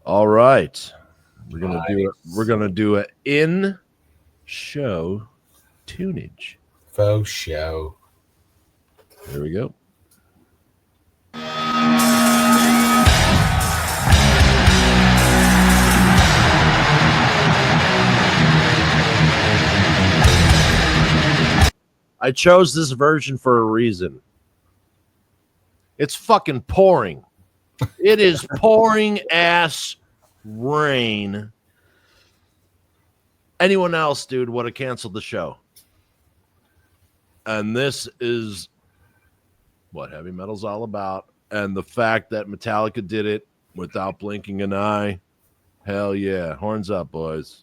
All right. We're gonna do an in-show tunage. Faux show. Here we go. I chose this version for a reason. It's fucking pouring. It is pouring ass rain. Anyone else, dude, would have canceled the show. And this is what heavy metal's all about. And the fact that Metallica did it without blinking an eye. Hell yeah. Horns up, boys.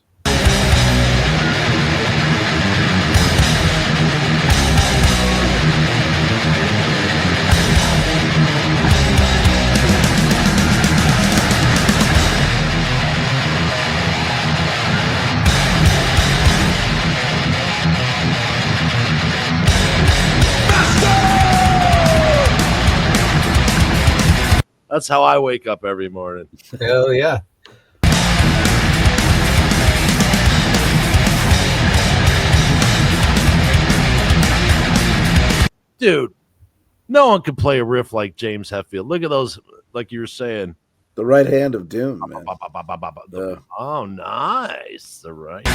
That's how I wake up every morning. Hell yeah. Dude, no one can play a riff like James Hetfield. Look at those, like you were saying. The right hand of doom, man. Oh, nice. The right.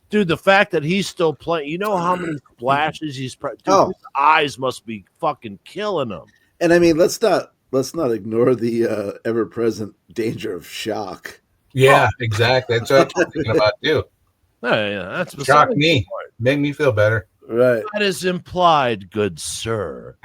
Dude, the fact that he's still playing, you know how many splashes he's his eyes must be fucking killing him. And I mean, let's not ignore the ever-present danger of shock. Yeah, exactly. That's what I'm thinking about too. Yeah, that's shock me. Make me feel better. Right. That is implied, good sir.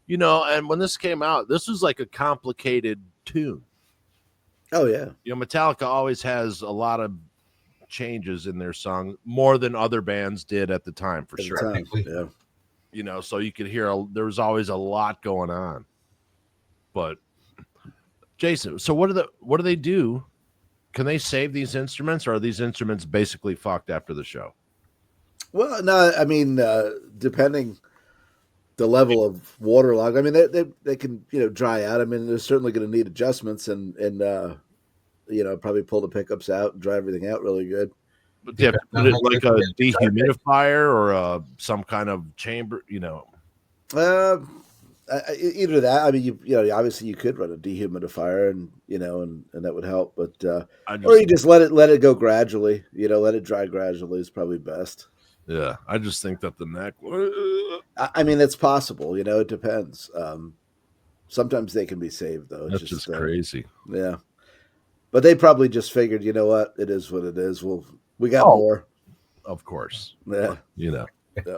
You know, and when this came out, this was like a complicated tune. Oh, yeah. You know, Metallica always has a lot of changes in their song, more than other bands did at the time, for sure. Yeah. You know, so you could hear there was always a lot going on. But Jason, so what do they do? Can they save these instruments, or are these instruments basically fucked after the show? Well, no, I mean, depending the level of waterlog, I mean, they can, you know, dry out. I mean, they're certainly going to need adjustments and you know, probably pull the pickups out and dry everything out really good. But yeah, put it like a dehumidifier or some kind of chamber, you know. Either that. I mean, you know, obviously you could run a dehumidifier, and you know, and that would help. But or you just let it go gradually. You know, let it dry gradually is probably best. Yeah, I just think that the neck. I mean, it's possible. You know, it depends. Sometimes they can be saved, though. That's just crazy. Yeah, but they probably just figured, you know what, it is what it is. We got more. Of course. Yeah, you know. Yeah.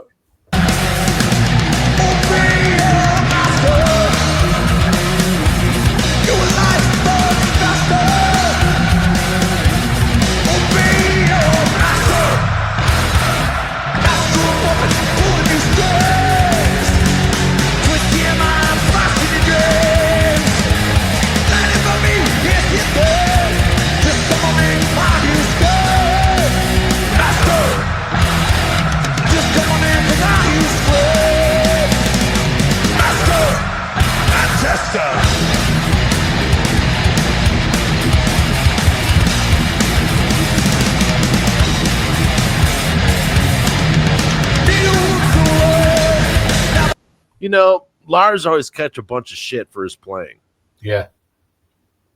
You know, Lars always catch a bunch of shit for his playing. Yeah.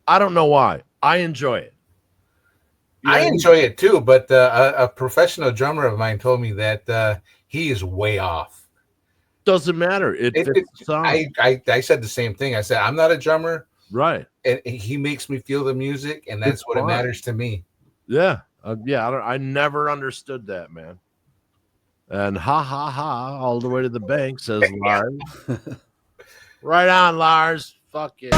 I don't know why. I enjoy it. I enjoy it too, but a professional drummer of mine told me that he is way off. Doesn't matter. It fits the song. I said the same thing. I said, I'm not a drummer. Right. And he makes me feel the music, and that's what matters to me. Yeah. I never understood that, man. And ha ha ha, all the way to the bank, says Lars. Right on, Lars. Fuck yeah.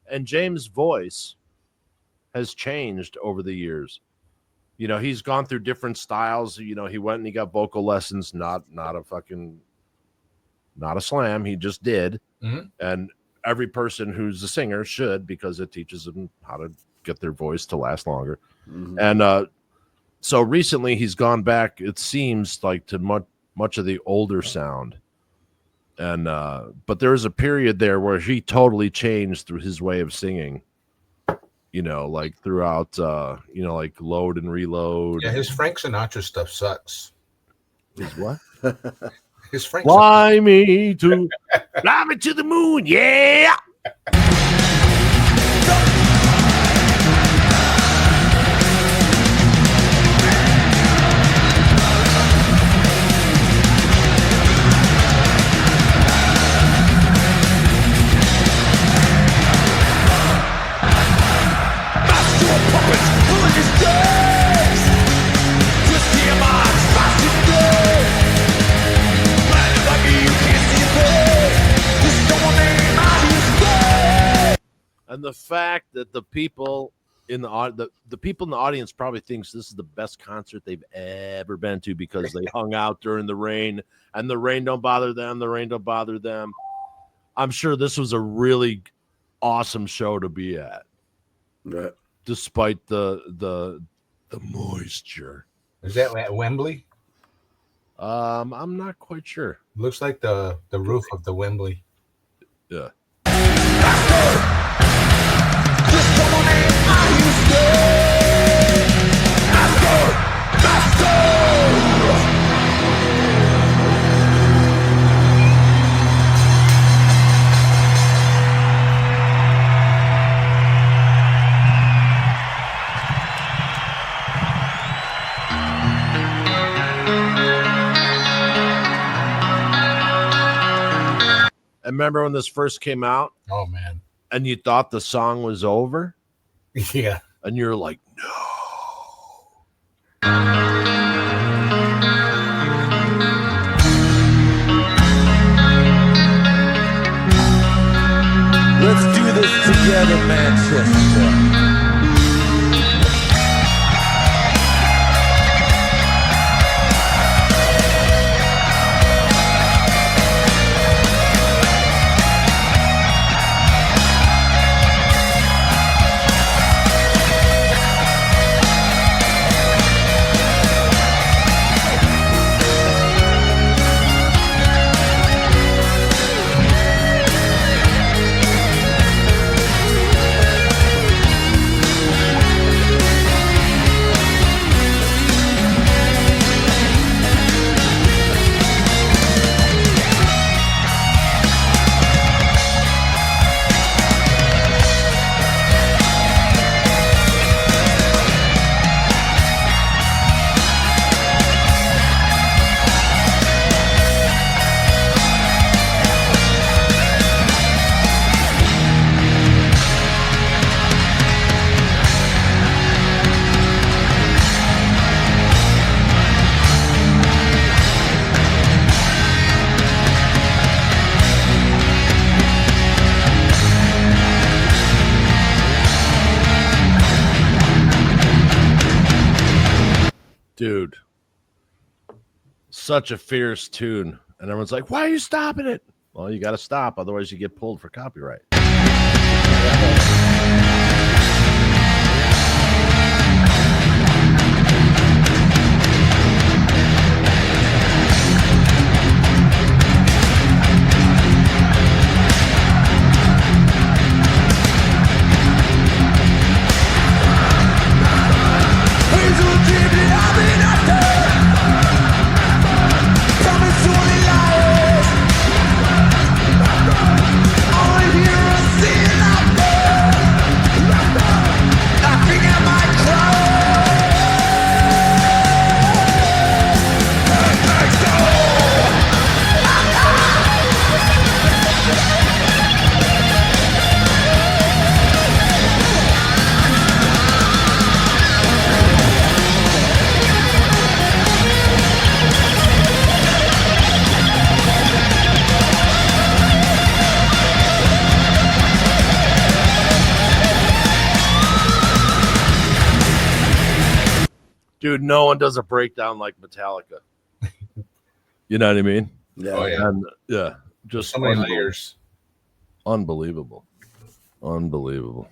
And James' voice has changed over the years. You know, he's gone through different styles. You know, he went and he got vocal lessons, not a slam. He just did. Mm-hmm. And every person who's a singer should, because it teaches them how to get their voice to last longer. Mm-hmm. And so recently he's gone back, it seems like, to much of the older sound. And but there was a period there where he totally changed through his way of singing, you know, like throughout you know, like Load and Reload. Yeah, his Frank Sinatra stuff sucks. His what? His Frank fly me to the moon, yeah. And the fact that the people in the people in the audience probably thinks this is the best concert they've ever been to, because they hung out during the rain, and the rain don't bother them. The rain don't bother them. I'm sure this was a really awesome show to be at, right, despite the moisture. Is that at Wembley? I'm not quite sure. Looks like the roof of the Wembley. Yeah. I remember when this first came out. Oh man. And you thought the song was over? Yeah. And you're like, no. Let's do this together, Manchester. Dude, such a fierce tune. And everyone's like, why are you stopping it? Well, you got to stop. Otherwise, you get pulled for copyright. Dude, no one does a breakdown like Metallica. You know what I mean? Yeah. Oh, yeah. And yeah, just So many layers. Unbelievable. Unbelievable.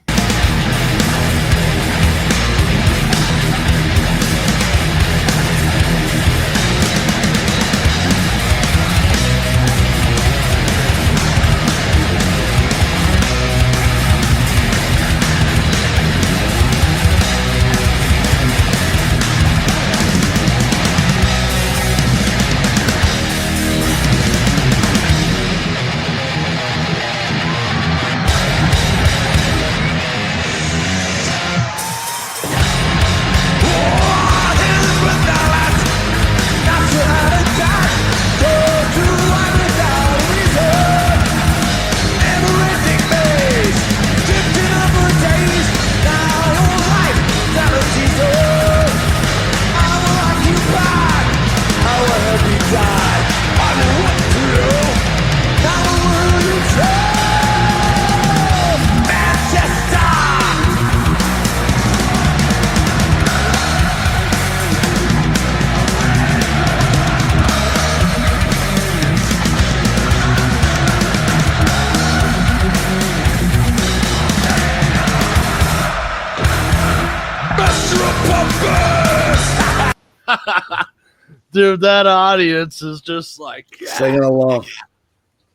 Dude, that audience is just like, Singing along.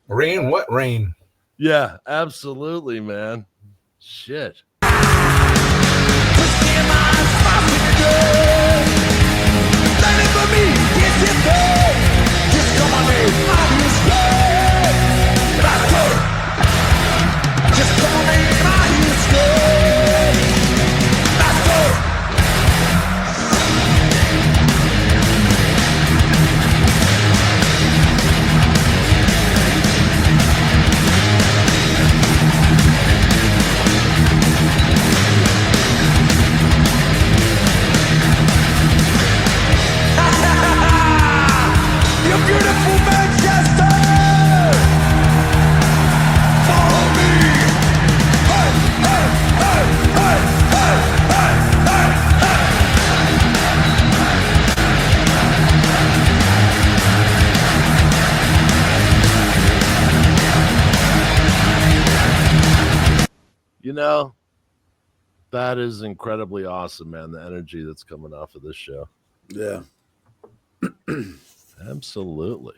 Rain? What rain? yeah, absolutely, man. Shit. You know, that is incredibly awesome, man. The energy that's coming off of this show. Yeah. Absolutely.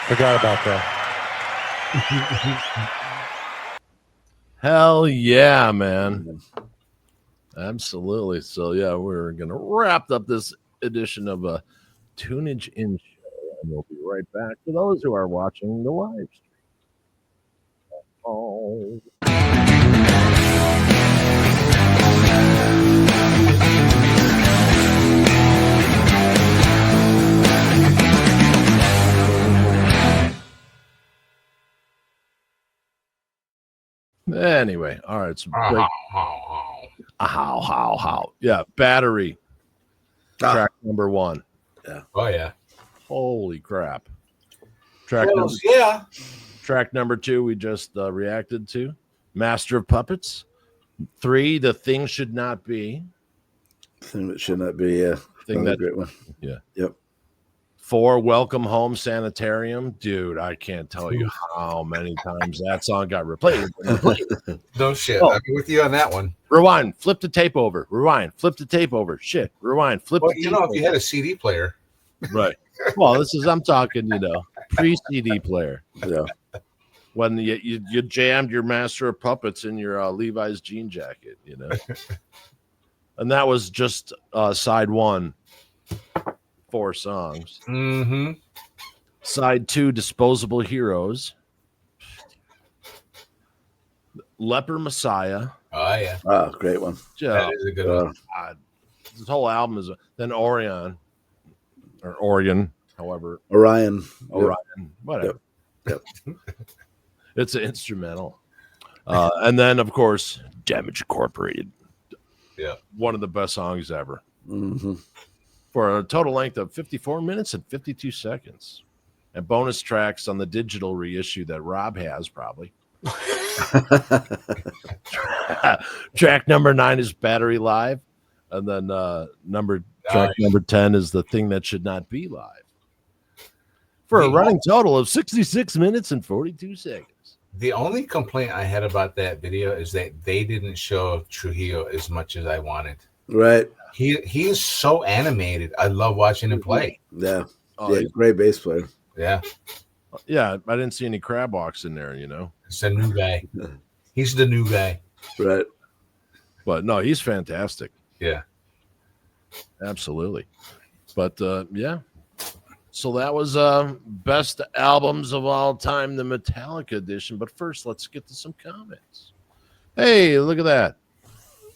Forgot about that. Hell yeah, man. Absolutely. So yeah, we're gonna wrap up this edition of a Tunage In Show, and we'll be right back for those who are watching the live stream. Oh. Anyway, all right. So how. Yeah, Battery. Track number 1. Oh, yeah. Holy crap. Yeah. Track number 2 we just reacted to. Master of Puppets. 3, The Thing Should Not Be. Thing that should not be. Yeah. Thing Another that great one. Yeah. Yep. 4, Welcome Home Sanitarium. Dude, I can't tell you how many times that song got replayed. No shit. Oh. I'm with you on that one. Rewind, flip the tape over. Rewind, flip the tape over. Shit, rewind, flip Well, the you tape know, if over. you had a CD player. Right. Well, I'm talking, pre-CD player. Yeah. When you jammed your Master of Puppets in your Levi's jean jacket, And that was just side 1, 4 songs. Mm-hmm. Side 2, Disposable Heroes. Leper Messiah. Oh, yeah. Oh, great one. That is a good one. God. This whole album is then Orion or Oregon, however, Orion. Orion, whatever. Yep. It's an instrumental. And then, of course, Damage Incorporated. Yeah. One of the best songs ever. Mm-hmm. For a total length of 54 minutes and 52 seconds. And bonus tracks on the digital reissue that Rob has, probably. Track number 9 is Battery Live. And then track number 10 is The Thing That Should Not Be Live. For a running total of 66 minutes and 42 seconds. The only complaint I had about that video is that they didn't show Trujillo as much as I wanted. Right. He is so animated. I love watching him play. Yeah. Oh, Yeah, great bass player. Yeah. Yeah, I didn't see any crab walks in there, you know. It's a new guy. He's the new guy. Right. But no, he's fantastic. Yeah. Absolutely. But yeah. So that was best albums of all time, the Metallica edition. But first, let's get to some comments. Hey, look at that.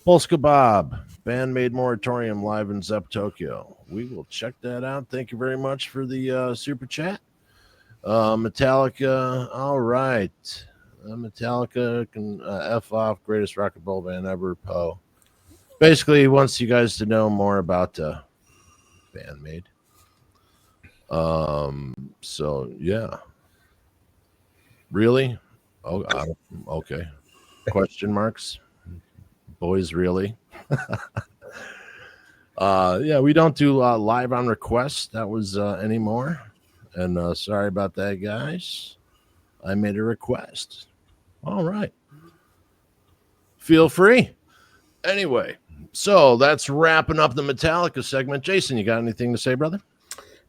Polska Bob, Bandmade Moratorium live in Zep Tokyo. We will check that out. Thank you very much for the super chat. Metallica, all right. Metallica can F off, greatest rock and roll band ever, Poe. Basically, he wants you guys to know more about Bandmade. So yeah. Really? Oh, okay. Question marks. Boys, really? Yeah, we don't do live on request. That was anymore. And sorry about that, guys. I made a request. All right. Feel free. Anyway, so that's wrapping up the Metallica segment. Jason, you got anything to say, brother?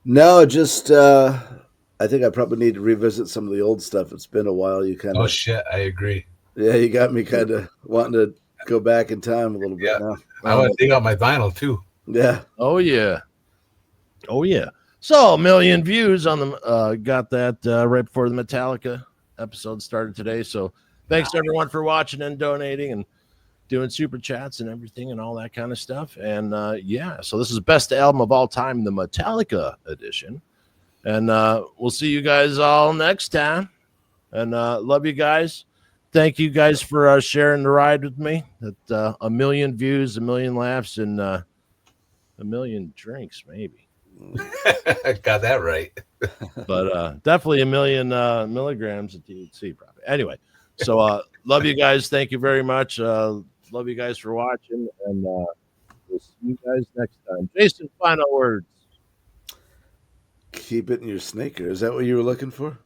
No, just I think I probably need to revisit some of the old stuff. It's been a while. You kind of Oh shit, I agree. Yeah, you got me kind of wanting to go back in time a little bit now. I want to dig out my vinyl too. Yeah. Oh yeah. Oh yeah. So 1 million views on the got that right before the Metallica episode started today. So thanks everyone for watching and donating and doing super chats and everything and all that kind of stuff. And yeah, so this is best album of all time, the Metallica edition. And we'll see you guys all next time. And love you guys. Thank you guys for sharing the ride with me. That 1 million views, 1 million laughs, and 1 million drinks, maybe. Got that right. But definitely 1 million milligrams of THC, probably. Anyway, so love you guys. Thank you very much. Love you guys for watching, and we'll see you guys next time. Jason, final words. Keep it in your sneaker. Is that what you were looking for?